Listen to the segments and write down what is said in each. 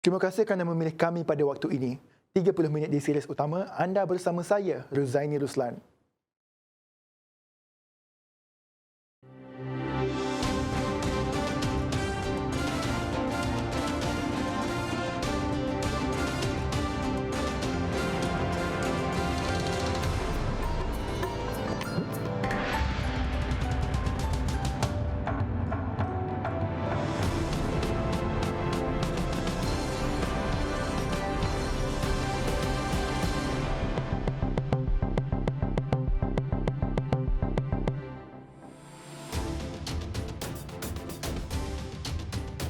Terima kasih kerana memilih kami pada waktu ini. 30 minit di series utama, anda bersama saya, Ruzaini Ruslan.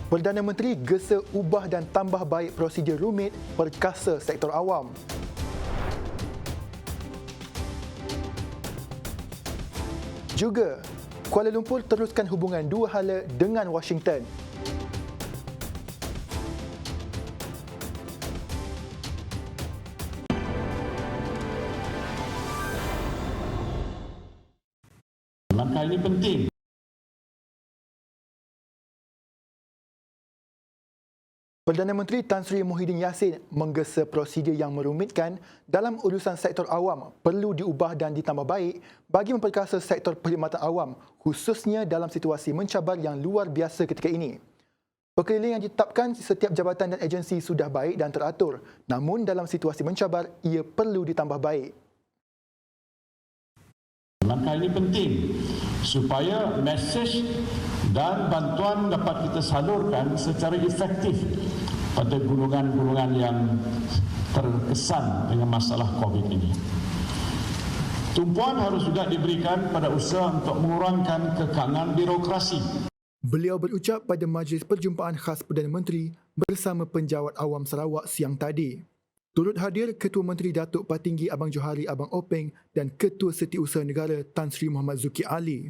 Perdana Menteri gesa ubah dan tambah baik prosedur rumit perkasa sektor awam. Juga, Kuala Lumpur teruskan hubungan dua hala dengan Washington. Langkah ini penting. Perdana Menteri Tan Sri Muhyiddin Yassin menggesa prosedur yang merumitkan dalam urusan sektor awam perlu diubah dan ditambah baik bagi memperkasa sektor perkhidmatan awam, khususnya dalam situasi mencabar yang luar biasa ketika ini. Perkeliling yang ditetapkan setiap jabatan dan agensi sudah baik dan teratur, namun dalam situasi mencabar, ia perlu ditambah baik. Langkah ini penting supaya mesej dan bantuan dapat kita salurkan secara efektif pada golongan-golongan yang terkesan dengan masalah COVID ini. Tumpuan harus juga diberikan pada usaha untuk mengurangkan kekangan birokrasi. Beliau berucap pada Majlis Perjumpaan Khas Perdana Menteri bersama Penjawat Awam Sarawak siang tadi. Turut hadir Ketua Menteri Datuk Patinggi Abang Johari Abang Openg dan Ketua Setiausaha Negara Tan Sri Muhammad Zuki Ali.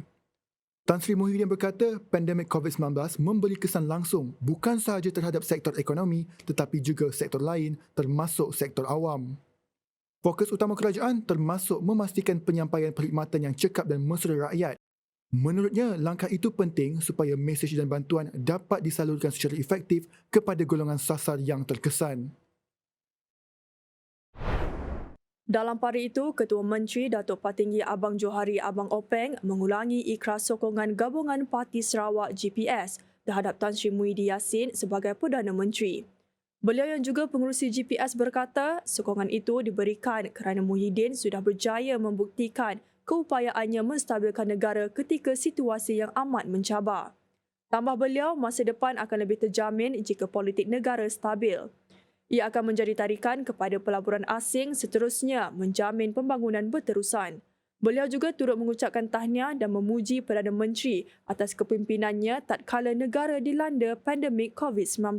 Tan Sri Muhyiddin berkata, pandemik COVID-19 memberi kesan langsung bukan sahaja terhadap sektor ekonomi tetapi juga sektor lain termasuk sektor awam. Fokus utama kerajaan termasuk memastikan penyampaian perkhidmatan yang cekap dan mesra rakyat. Menurutnya, langkah itu penting supaya mesej dan bantuan dapat disalurkan secara efektif kepada golongan sasar yang terkesan. Dalam pada itu, Ketua Menteri Datuk Patinggi Abang Johari Abang Openg mengulangi ikhlas sokongan Gabungan Parti Sarawak GPS terhadap Tan Sri Muhyiddin Yassin sebagai Perdana Menteri. Beliau yang juga pengerusi GPS berkata, sokongan itu diberikan kerana Muhyiddin sudah berjaya membuktikan keupayaannya menstabilkan negara ketika situasi yang amat mencabar. Tambah beliau, masa depan akan lebih terjamin jika politik negara stabil. Ia akan menjadi tarikan kepada pelaburan asing seterusnya menjamin pembangunan berterusan. Beliau juga turut mengucapkan tahniah dan memuji Perdana Menteri atas kepimpinannya tatkala negara dilanda pandemik COVID-19.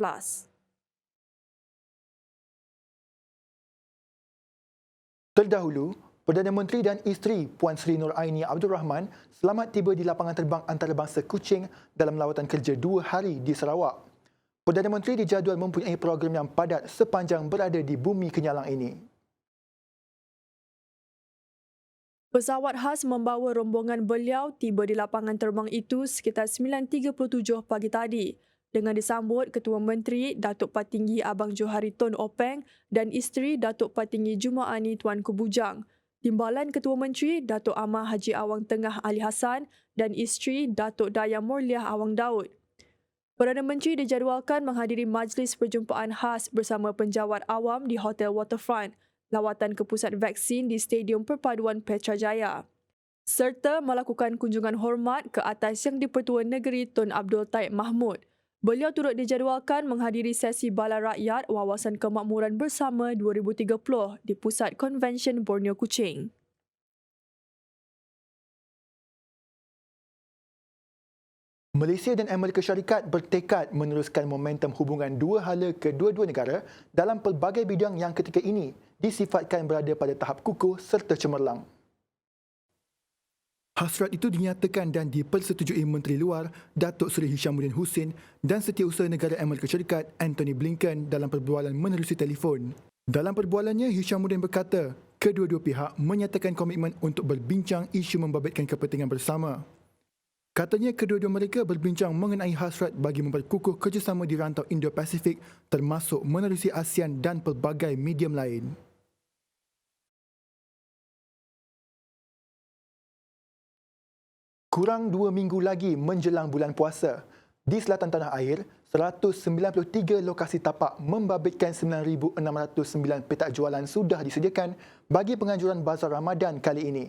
Terdahulu, Perdana Menteri dan isteri Puan Sri Nur Aini Abdul Rahman selamat tiba di lapangan terbang antarabangsa Kuching dalam lawatan kerja 2 hari di Sarawak. Perdana Menteri dijadual mempunyai program yang padat sepanjang berada di bumi kenyalang ini. Pesawat khas membawa rombongan beliau tiba di lapangan terbang itu sekitar 9.37 pagi tadi dengan disambut Ketua Menteri Datuk Patinggi Abang Johari Tun Openg dan isteri Datuk Patinggi Jumaani Tuanku Bujang, Timbalan Ketua Menteri Datuk Amah Haji Awang Tengah Ali Hassan dan isteri Datuk Dayang Morliah Awang Daud. Perdana Menteri dijadualkan menghadiri majlis perjumpaan khas bersama penjawat awam di Hotel Waterfront, lawatan ke pusat vaksin di Stadium Perpaduan Petrajaya, serta melakukan kunjungan hormat ke atas Yang di-Pertua Negeri Tun Abdul Taib Mahmud. Beliau turut dijadualkan menghadiri sesi Bala Rakyat Wawasan Kemakmuran Bersama 2030 di Pusat Konvensyen Borneo Kuching. Malaysia dan Amerika Syarikat bertekad meneruskan momentum hubungan dua hala kedua-dua negara dalam pelbagai bidang yang ketika ini disifatkan berada pada tahap kukuh serta cemerlang. Hasrat itu dinyatakan dan dipersetujui Menteri Luar Datuk Seri Hishamuddin Hussein dan Setiausaha Negara Amerika Syarikat Antony Blinken dalam perbualan menerusi telefon. Dalam perbualannya, Hishamuddin berkata, kedua-dua pihak menyatakan komitmen untuk berbincang isu membabitkan kepentingan bersama. Katanya kedua-dua mereka berbincang mengenai hasrat bagi memperkukuh kerjasama di rantau Indo-Pasifik termasuk menerusi ASEAN dan pelbagai medium lain. Kurang 2 minggu lagi menjelang bulan puasa. Di selatan tanah air, 193 lokasi tapak membabitkan 9,609 petak jualan sudah disediakan bagi penganjuran Bazar Ramadan kali ini.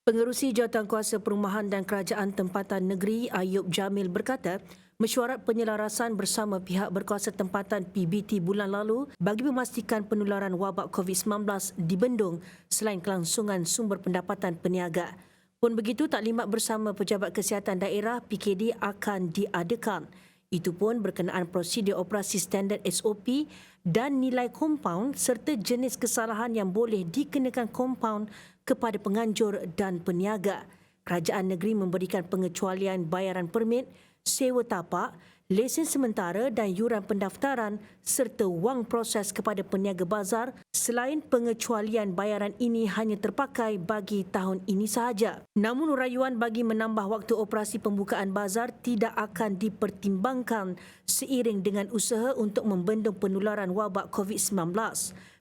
Pengerusi Jawatankuasa Perumahan dan Kerajaan Tempatan Negeri Ayub Jamil berkata, mesyuarat penyelarasan bersama pihak berkuasa tempatan PBT bulan lalu bagi memastikan penularan wabak COVID-19 dibendung selain kelangsungan sumber pendapatan peniaga. Pun begitu, taklimat bersama Pejabat Kesihatan Daerah PKD akan diadakan. Itu pun berkenaan prosedur operasi standard SOP dan nilai kompaun serta jenis kesalahan yang boleh dikenakan kompaun kepada penganjur dan peniaga. Kerajaan negeri memberikan pengecualian bayaran permit, sewa tapak, lesen sementara dan yuran pendaftaran serta wang proses kepada peniaga bazar. Selain pengecualian bayaran ini hanya terpakai bagi tahun ini sahaja. Namun rayuan bagi menambah waktu operasi pembukaan bazar tidak akan dipertimbangkan seiring dengan usaha untuk membendung penularan wabak COVID-19.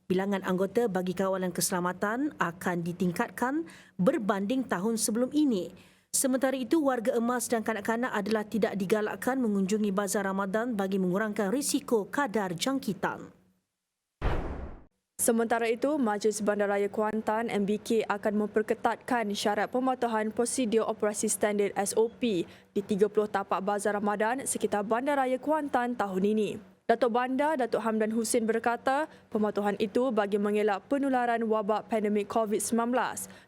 Bilangan anggota bagi kawalan keselamatan akan ditingkatkan berbanding tahun sebelum ini. Sementara itu, warga emas dan kanak-kanak adalah tidak digalakkan mengunjungi bazar Ramadan bagi mengurangkan risiko kadar jangkitan. Sementara itu, Majlis Bandaraya Kuantan MBK akan memperketatkan syarat pematuhan prosedur operasi standard SOP di 30 tapak bazar Ramadan sekitar Bandaraya Kuantan tahun ini. Datuk Bandar Datuk Hamdan Hussein berkata, pematuhan itu bagi mengelak penularan wabak pandemik COVID-19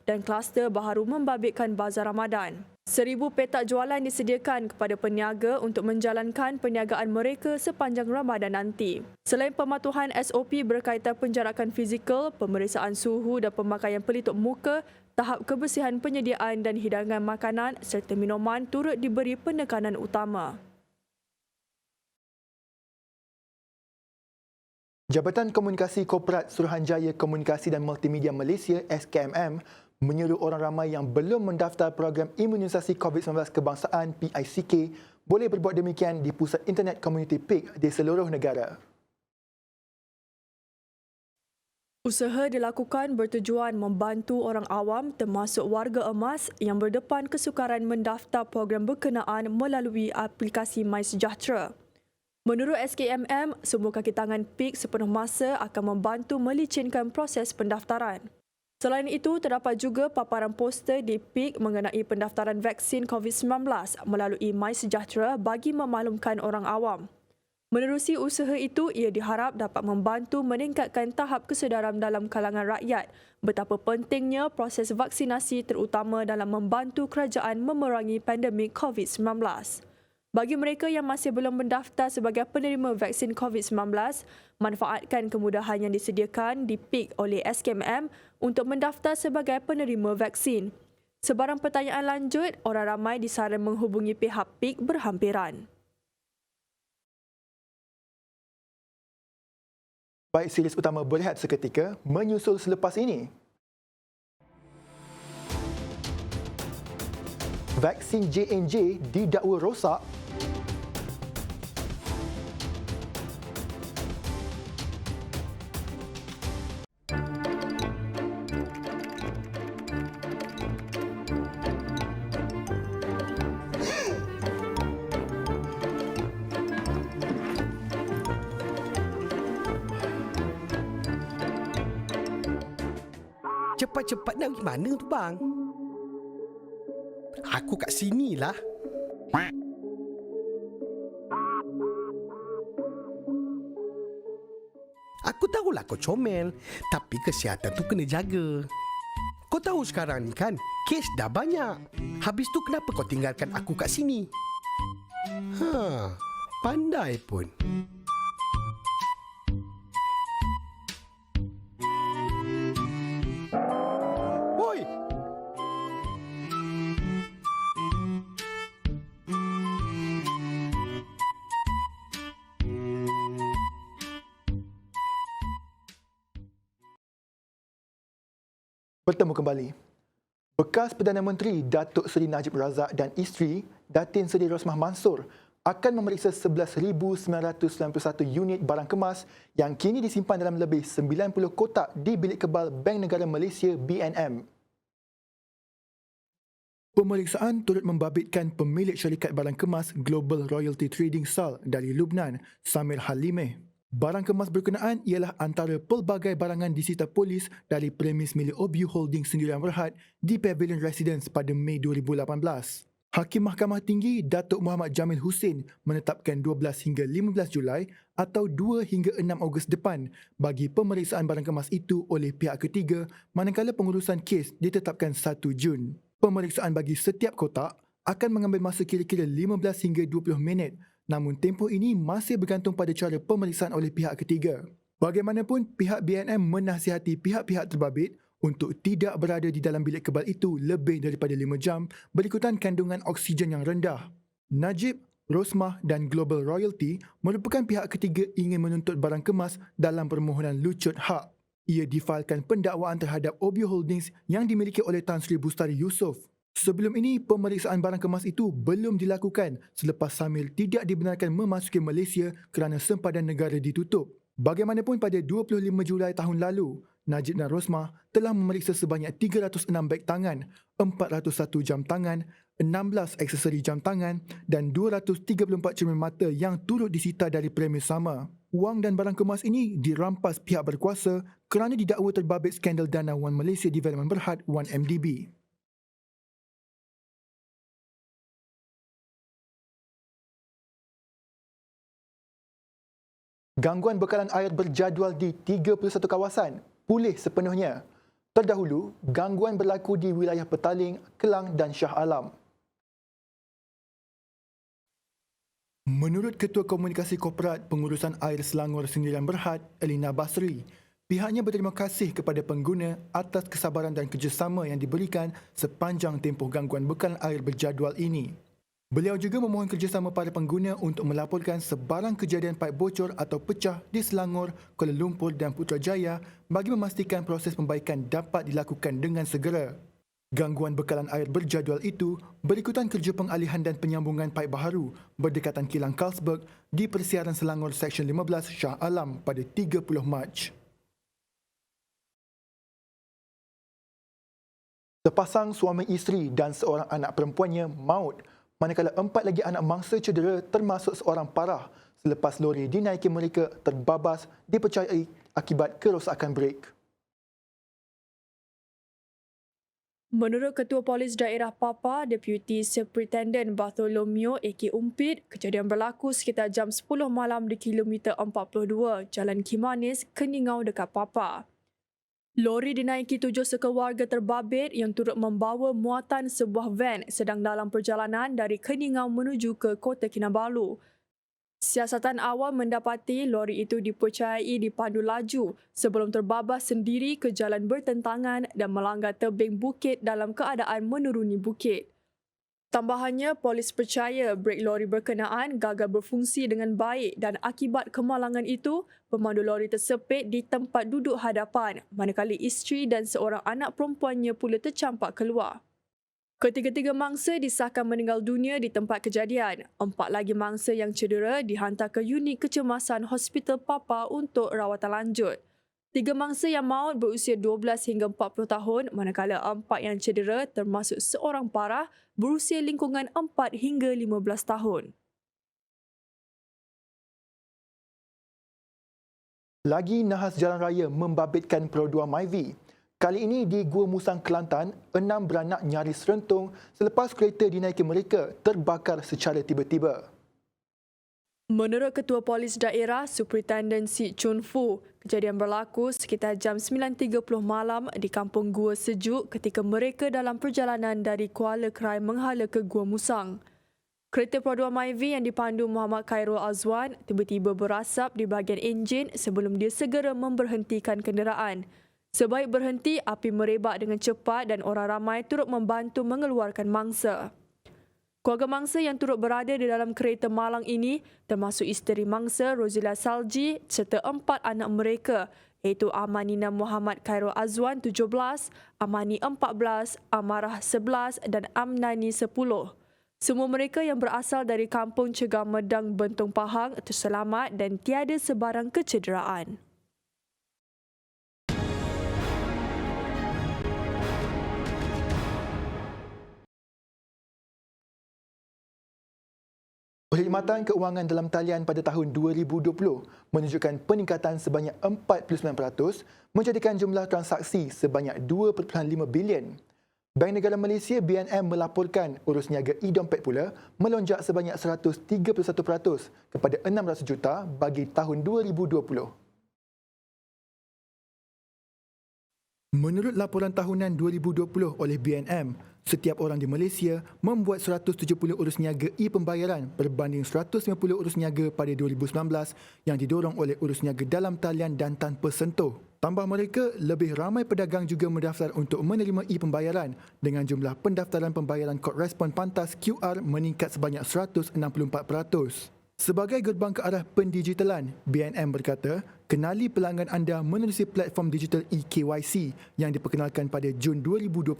dan kluster baharu membabitkan bazar Ramadan. 1,000 petak jualan disediakan kepada peniaga untuk menjalankan perniagaan mereka sepanjang Ramadan nanti. Selain pematuhan SOP berkaitan penjarakan fizikal, pemeriksaan suhu dan pemakaian pelitup muka, tahap kebersihan penyediaan dan hidangan makanan serta minuman turut diberi penekanan utama. Jabatan Komunikasi Korporat Suruhanjaya Komunikasi dan Multimedia Malaysia SKMM menyuruh orang ramai yang belum mendaftar program imunisasi COVID-19 kebangsaan PICK boleh berbuat demikian di Pusat Internet Community PIK di seluruh negara. Usaha dilakukan bertujuan membantu orang awam termasuk warga emas yang berdepan kesukaran mendaftar program berkenaan melalui aplikasi MySejahtera. Menurut SKMM, semua kaki tangan PIK sepenuh masa akan membantu melicinkan proses pendaftaran. Selain itu, terdapat juga paparan poster di PIK mengenai pendaftaran vaksin COVID-19 melalui MySejahtera bagi memaklumkan orang awam. Menerusi usaha itu, ia diharap dapat membantu meningkatkan tahap kesedaran dalam kalangan rakyat betapa pentingnya proses vaksinasi terutama dalam membantu kerajaan memerangi pandemik COVID-19. Bagi mereka yang masih belum mendaftar sebagai penerima vaksin COVID-19, manfaatkan kemudahan yang disediakan di PIK oleh SKMM untuk mendaftar sebagai penerima vaksin. Sebarang pertanyaan lanjut, orang ramai disaran menghubungi pihak PIK berhampiran. Baik, series utama berehat seketika menyusul selepas ini. Vaksin J&J didakwa rosak. Cepat-cepat nak pergi mana tu bang? Aku kat sini lah. Aku tahulah kau comel, tapi kesihatan tu kena jaga. Kau tahu sekarang ni kan, kes dah banyak. Habis tu kenapa kau tinggalkan aku kat sini? Pandai pun. Oi! Bertemu kembali. Bekas Perdana Menteri Datuk Seri Najib Razak dan isteri Datin Seri Rosmah Mansor akan memeriksa 11,991 unit barang kemas yang kini disimpan dalam lebih 90 kotak di bilik kebal Bank Negara Malaysia BNM. Pemeriksaan turut membabitkan pemilik syarikat barang kemas Global Royalty Trading SAL dari Lubnan, Samir Halimeh. Barang kemas berkenaan ialah antara pelbagai barangan disita polis dari premis milik Obu Holdings Sendirian Berhad di Pavilion Residence pada Mei 2018. Hakim Mahkamah Tinggi Datuk Muhammad Jamil Hussein menetapkan 12 hingga 15 Julai atau 2 hingga 6 Ogos depan bagi pemeriksaan barang kemas itu oleh pihak ketiga manakala pengurusan kes ditetapkan 1 Jun. Pemeriksaan bagi setiap kotak akan mengambil masa kira-kira 15 hingga 20 minit, namun tempoh ini masih bergantung pada cara pemeriksaan oleh pihak ketiga. Bagaimanapun, pihak BNM menasihati pihak-pihak terbabit untuk tidak berada di dalam bilik kebal itu lebih daripada 5 jam berikutan kandungan oksigen yang rendah. Najib, Rosmah dan Global Royalty merupakan pihak ketiga ingin menuntut barang kemas dalam permohonan lucut hak. Ia difailkan pendakwaan terhadap Obu Holdings yang dimiliki oleh Tan Sri Bustari Yusof. Sebelum ini, pemeriksaan barang kemas itu belum dilakukan selepas Samir tidak dibenarkan memasuki Malaysia kerana sempadan negara ditutup. Bagaimanapun, pada 25 Julai tahun lalu, Najib dan Rosmah telah memeriksa sebanyak 306 beg tangan, 401 jam tangan, 16 aksesori jam tangan dan 234 cermin mata yang turut disita dari premis sama. Wang dan barang kemas ini dirampas pihak berkuasa kerana didakwa terbabit skandal dana Wan Malaysia Development Berhad 1MDB. Gangguan bekalan air berjadual di 31 kawasan pulih sepenuhnya. Terdahulu, gangguan berlaku di wilayah Petaling, Kelang dan Shah Alam. Menurut Ketua Komunikasi Korporat Pengurusan Air Selangor Sendirian Berhad, Elina Basri, pihaknya berterima kasih kepada pengguna atas kesabaran dan kerjasama yang diberikan sepanjang tempoh gangguan bekalan air berjadual ini. Beliau juga memohon kerjasama para pengguna untuk melaporkan sebarang kejadian paip bocor atau pecah di Selangor, Kuala Lumpur dan Putrajaya bagi memastikan proses pembaikan dapat dilakukan dengan segera. Gangguan bekalan air berjadual itu berikutan kerja pengalihan dan penyambungan paip baharu berdekatan kilang Carlsberg di Persiaran Selangor Seksyen 15 Shah Alam pada 30 Mac. Sepasang suami isteri dan seorang anak perempuannya maut manakala 4 lagi anak mangsa cedera termasuk seorang parah selepas lori dinaiki mereka terbabas dipercayai akibat kerosakan brek. Menurut Ketua Polis Daerah Papa, Deputy Superintendent Bartolomeo A.K. Umpit, kejadian berlaku sekitar jam 10 malam di kilometer 42 Jalan Kimanis, Keningau dekat Papa. Lori dinaiki 7 sekeluarga terbabit yang turut membawa muatan sebuah van sedang dalam perjalanan dari Keningau menuju ke Kota Kinabalu. Siasatan awal mendapati lori itu dipercayai dipandu laju sebelum terbabas sendiri ke jalan bertentangan dan melanggar tebing bukit dalam keadaan menuruni bukit. Tambahannya, polis percaya brek lori berkenaan gagal berfungsi dengan baik dan akibat kemalangan itu, pemandu lori tersepit di tempat duduk hadapan, manakala isteri dan seorang anak perempuannya pula tercampak keluar. Ketiga-tiga mangsa disahkan meninggal dunia di tempat kejadian. 4 lagi mangsa yang cedera dihantar ke unit kecemasan Hospital Papa untuk rawatan lanjut. 3 mangsa yang maut berusia 12 hingga 40 tahun, manakala 4 yang cedera termasuk seorang parah berusia lingkungan 4 hingga 15 tahun. Lagi nahas jalan raya membabitkan Perodua Myvi. Kali ini di Gua Musang, Kelantan, 6 beranak nyaris rentung selepas kereta dinaiki mereka terbakar secara tiba-tiba. Menurut Ketua Polis Daerah Superintendent Si Chun Fu, kejadian berlaku sekitar jam 9.30 malam di Kampung Gua Sejuk ketika mereka dalam perjalanan dari Kuala Krai menghala ke Gua Musang. Kereta Perodua Myvi yang dipandu Muhammad Khairul Azwan tiba-tiba berasap di bahagian enjin sebelum dia segera memberhentikan kenderaan. Sebaik berhenti, api merebak dengan cepat dan orang ramai turut membantu mengeluarkan mangsa. Keluarga mangsa yang turut berada di dalam kereta malang ini termasuk isteri mangsa Rozila Salji serta 4 anak mereka iaitu Amanina Muhammad Khairul Azwan 17, Amani 14, Amarah 11 dan Amnani 10. Semua mereka yang berasal dari Kampung Cegah Medang Bentong Pahang terselamat dan tiada sebarang kecederaan. Perkhidmatan keuangan dalam talian pada tahun 2020 menunjukkan peningkatan sebanyak 49%, menjadikan jumlah transaksi sebanyak 2.5 bilion. Bank Negara Malaysia BNM melaporkan urus niaga e-dompet pula melonjak sebanyak 131% kepada 600 juta bagi tahun 2020. Menurut laporan tahunan 2020 oleh BNM, setiap orang di Malaysia membuat 170 urus niaga e-pembayaran berbanding 150 urus niaga pada 2019 yang didorong oleh urus niaga dalam talian dan tanpa sentuh. Tambah mereka, lebih ramai pedagang juga mendaftar untuk menerima e-pembayaran dengan jumlah pendaftaran pembayaran kod respon pantas QR meningkat sebanyak 164%. Sebagai gerbang ke arah pendigitalan, BNM berkata, kenali pelanggan anda menerusi platform digital eKYC yang diperkenalkan pada Jun 2020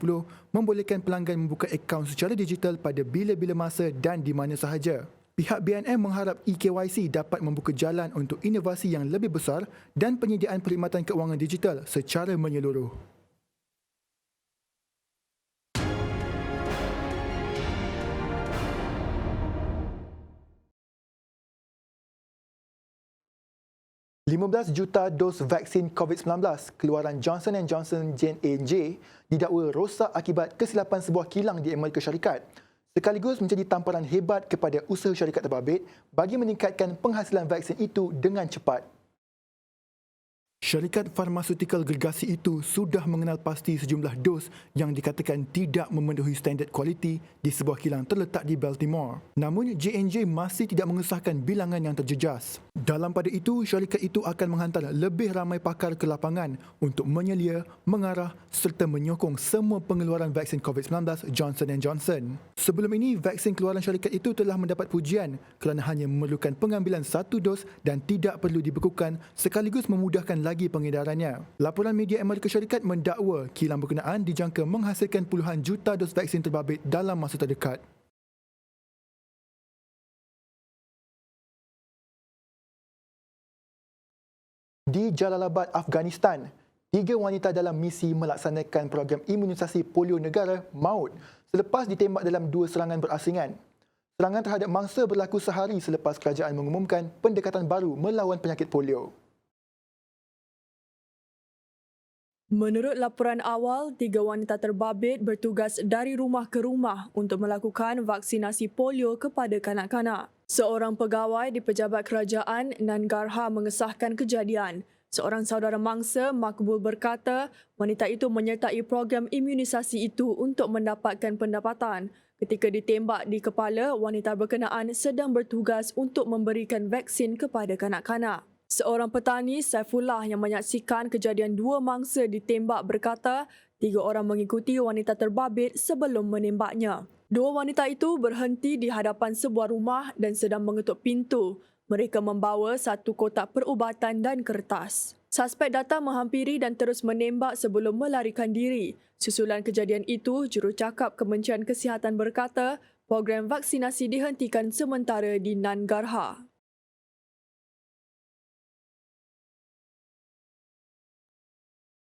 membolehkan pelanggan membuka akaun secara digital pada bila-bila masa dan di mana sahaja. Pihak BNM mengharap eKYC dapat membuka jalan untuk inovasi yang lebih besar dan penyediaan perkhidmatan keuangan digital secara menyeluruh. $15 juta dos vaksin COVID-19 keluaran Johnson & Johnson J&J didakwa rosak akibat kesilapan sebuah kilang di Amerika Syarikat, sekaligus menjadi tamparan hebat kepada usaha syarikat terbabit bagi meningkatkan penghasilan vaksin itu dengan cepat. Syarikat farmasutikal gergasi itu sudah mengenal pasti sejumlah dos yang dikatakan tidak memenuhi standard kualiti di sebuah kilang terletak di Baltimore. Namun, J&J masih tidak mengesahkan bilangan yang terjejas. Dalam pada itu, syarikat itu akan menghantar lebih ramai pakar ke lapangan untuk menyelia, mengarah serta menyokong semua pengeluaran vaksin COVID-19 Johnson & Johnson. Sebelum ini, vaksin keluaran syarikat itu telah mendapat pujian kerana hanya memerlukan pengambilan satu dos dan tidak perlu dibekukan sekaligus memudahkan lagi pengedarannya. Laporan media Amerika Syarikat mendakwa kilang berkenaan dijangka menghasilkan puluhan juta dos vaksin terbabit dalam masa terdekat. Di Jalalabad, Afghanistan, 3 wanita dalam misi melaksanakan program imunisasi polio negara maut selepas ditembak dalam 2 serangan berasingan. Serangan terhadap mangsa berlaku sehari selepas kerajaan mengumumkan pendekatan baru melawan penyakit polio. Menurut laporan awal, 3 wanita terbabit bertugas dari rumah ke rumah untuk melakukan vaksinasi polio kepada kanak-kanak. Seorang pegawai di Pejabat Kerajaan Nangarhar mengesahkan kejadian. Seorang saudara mangsa, Makbul, berkata wanita itu menyertai program imunisasi itu untuk mendapatkan pendapatan. Ketika ditembak di kepala, wanita berkenaan sedang bertugas untuk memberikan vaksin kepada kanak-kanak. Seorang petani, Saifullah, yang menyaksikan kejadian 2 mangsa ditembak berkata 3 orang mengikuti wanita terbabit sebelum menembaknya. 2 wanita itu berhenti di hadapan sebuah rumah dan sedang mengetuk pintu. Mereka membawa 1 kotak perubatan dan kertas. Suspek datang menghampiri dan terus menembak sebelum melarikan diri. Susulan kejadian itu, jurucakap Kementerian Kesihatan berkata program vaksinasi dihentikan sementara di Nangarhar.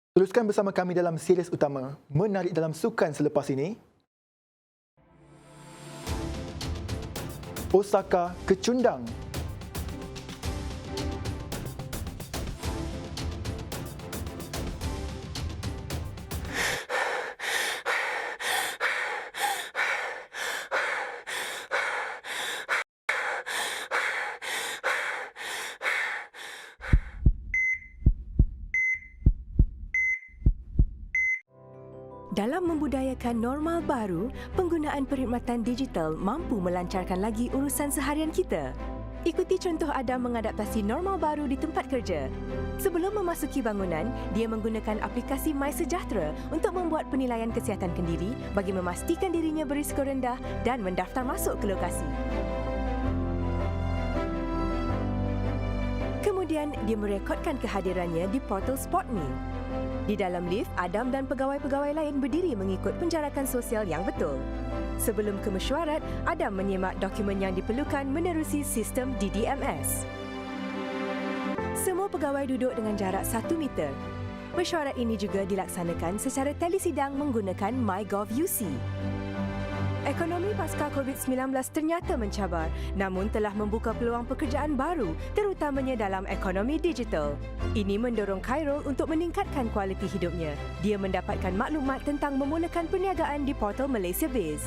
Teruskan bersama kami dalam series utama Menarik dalam Sukan selepas ini. Osaka kecundang. Dalam membudayakan normal baru, penggunaan perkhidmatan digital mampu melancarkan lagi urusan seharian kita. Ikuti contoh Adam mengadaptasi normal baru di tempat kerja. Sebelum memasuki bangunan, dia menggunakan aplikasi MySejahtera untuk membuat penilaian kesihatan kendiri bagi memastikan dirinya berisiko rendah dan mendaftar masuk ke lokasi. Kemudian Kemudian, dia merekodkan kehadirannya di portal SpotMe. Di dalam lift, Adam dan pegawai-pegawai lain berdiri mengikut penjarakan sosial yang betul. Sebelum ke mesyuarat, Adam menyemak dokumen yang diperlukan menerusi sistem DDMS. Semua pegawai duduk dengan jarak 1 meter. Mesyuarat ini juga dilaksanakan secara telesidang menggunakan MyGov UC. Ekonomi pasca COVID-19 ternyata mencabar, namun telah membuka peluang pekerjaan baru, terutamanya dalam ekonomi digital. Ini mendorong Khairul untuk meningkatkan kualiti hidupnya. Dia mendapatkan maklumat tentang memulakan perniagaan di portal Malaysia Biz.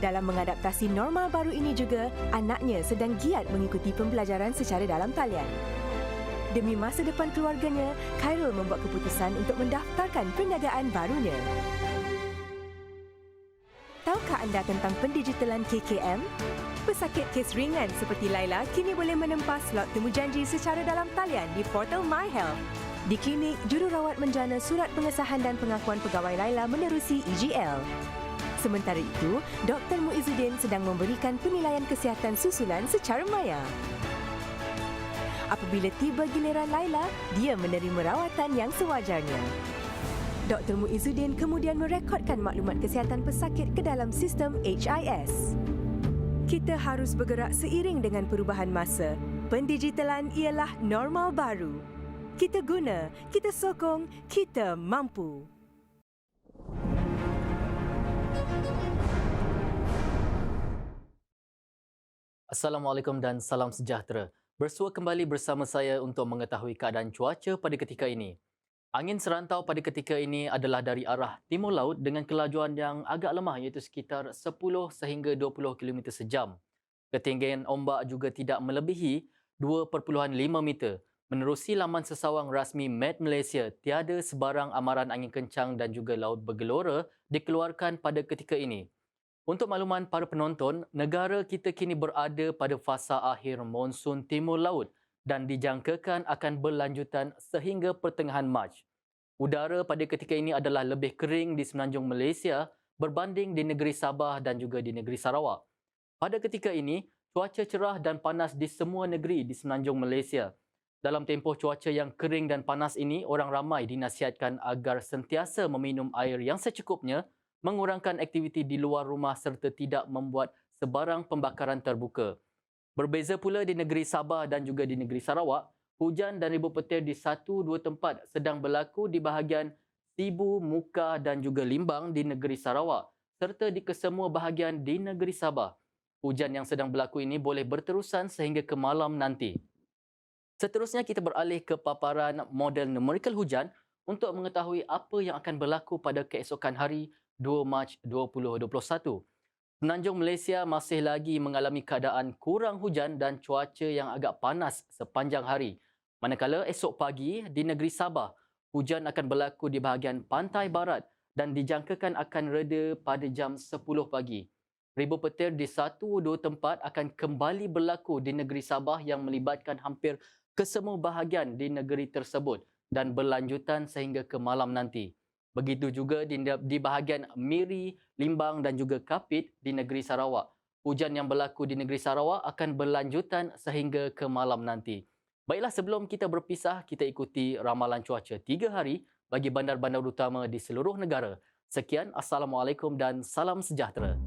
Dalam mengadaptasi normal baru ini juga, anaknya sedang giat mengikuti pembelajaran secara dalam talian. Demi masa depan keluarganya, Khairul membuat keputusan untuk mendaftarkan perniagaan barunya. Tahukah anda tentang pendigitalan KKM? Pesakit kes ringan seperti Laila kini boleh menempah slot temujanji secara dalam talian di portal MyHealth. Di klinik, jururawat menjana surat pengesahan dan pengakuan pegawai Laila menerusi EGL. Sementara itu, Dr. Muizzuddin sedang memberikan penilaian kesihatan susulan secara maya. Apabila tiba giliran Laila, dia menerima rawatan yang sewajarnya. Dr. Muizzuddin kemudian merekodkan maklumat kesihatan pesakit ke dalam sistem HIS. Kita harus bergerak seiring dengan perubahan masa. Pendigitalan ialah normal baru. Kita guna, kita sokong, kita mampu. Assalamualaikum dan salam sejahtera. Bersua kembali bersama saya untuk mengetahui keadaan cuaca pada ketika ini. Angin serantau pada ketika ini adalah dari arah timur laut dengan kelajuan yang agak lemah iaitu sekitar 10 sehingga 20 km sejam. Ketinggian ombak juga tidak melebihi 2.5 meter. Menerusi laman sesawang rasmi Met Malaysia, tiada sebarang amaran angin kencang dan juga laut bergelora dikeluarkan pada ketika ini. Untuk makluman para penonton, negara kita kini berada pada fasa akhir monsun timur laut dan dijangkakan akan berlanjutan sehingga pertengahan Mac. Udara pada ketika ini adalah lebih kering di semenanjung Malaysia berbanding di negeri Sabah dan juga di negeri Sarawak. Pada ketika ini, cuaca cerah dan panas di semua negeri di semenanjung Malaysia. Dalam tempoh cuaca yang kering dan panas ini, orang ramai dinasihatkan agar sentiasa meminum air yang secukupnya, mengurangkan aktiviti di luar rumah serta tidak membuat sebarang pembakaran terbuka. Berbeza pula di negeri Sabah dan juga di negeri Sarawak, hujan dan ribuan petir di 1-2 tempat sedang berlaku di bahagian Sibu, Muka dan juga Limbang di negeri Sarawak serta di kesemua bahagian di negeri Sabah. Hujan yang sedang berlaku ini boleh berterusan sehingga ke malam nanti. Seterusnya kita beralih ke paparan model numerikal hujan untuk mengetahui apa yang akan berlaku pada keesokan hari 2 Mac 2021. Semenanjung Malaysia masih lagi mengalami keadaan kurang hujan dan cuaca yang agak panas sepanjang hari. Manakala esok pagi di negeri Sabah, hujan akan berlaku di bahagian pantai barat dan dijangkakan akan reda pada jam 10 pagi. Ribuan petir di 1-2 tempat akan kembali berlaku di negeri Sabah yang melibatkan hampir kesemua bahagian di negeri tersebut dan berlanjutan sehingga ke malam nanti. Begitu juga di bahagian Miri, Limbang dan juga Kapit di negeri Sarawak. Hujan yang berlaku di negeri Sarawak akan berlanjutan sehingga ke malam nanti. Baiklah, sebelum kita berpisah, kita ikuti ramalan cuaca 3 hari bagi bandar-bandar utama di seluruh negara. Sekian, Assalamualaikum dan salam sejahtera.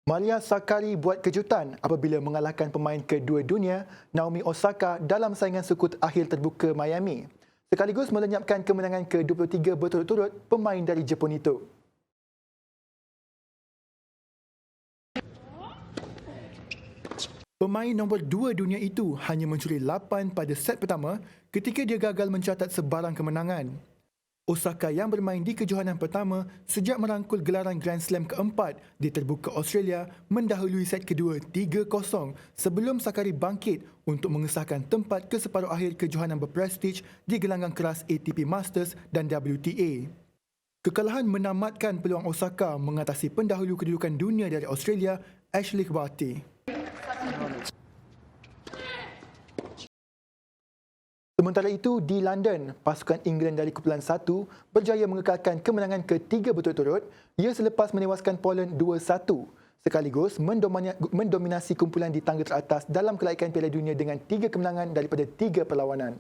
Maria Sakkari buat kejutan apabila mengalahkan pemain kedua dunia Naomi Osaka dalam saingan sukut akhir terbuka Miami, sekaligus melenyapkan kemenangan ke-23 berturut-turut pemain dari Jepun itu. Pemain nombor 2 dunia itu hanya mencuri 8 pada set pertama ketika dia gagal mencatat sebarang kemenangan. Osaka yang bermain di kejohanan pertama sejak merangkul gelaran Grand Slam keempat di terbuka Australia mendahului set kedua 3-0 sebelum Sakkari bangkit untuk mengesahkan tempat ke separuh akhir kejohanan berprestij di gelanggang keras ATP Masters dan WTA. Kekalahan menamatkan peluang Osaka mengatasi pendahulu kedudukan dunia dari Australia, Ashley Barty. Sementara itu, di London, pasukan England dari kumpulan 1 berjaya mengekalkan kemenangan ketiga berturut-turut ia selepas menewaskan Poland 2-1 sekaligus mendominasi kumpulan di tangga teratas dalam kelaikan Piala Dunia dengan 3 kemenangan daripada 3 perlawanan.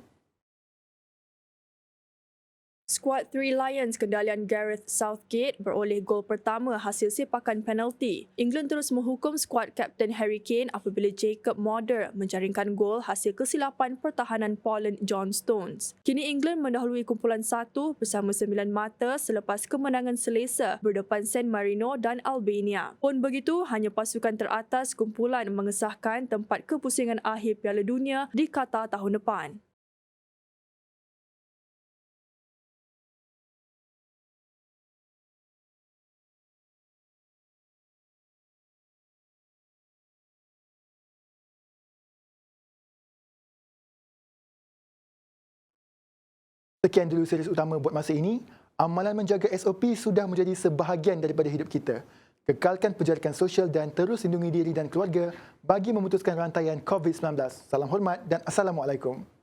Skuad Three Lions kendalian Gareth Southgate beroleh gol pertama hasil sepakan penalti. England terus menghukum skuad Kapten Harry Kane apabila Jacob Moder menjaringkan gol hasil kesilapan pertahanan Poland John Stones. Kini England mendahului kumpulan 1 bersama 9 mata selepas kemenangan selesa berdepan San Marino dan Albania. Pun begitu, hanya pasukan teratas kumpulan mengesahkan tempat kepusingan akhir Piala Dunia di Qatar tahun depan. Sekian dulu series utama buat masa ini. Amalan menjaga SOP sudah menjadi sebahagian daripada hidup kita. Kekalkan penjarakan sosial dan terus lindungi diri dan keluarga bagi memutuskan rantaian COVID-19. Salam hormat dan Assalamualaikum.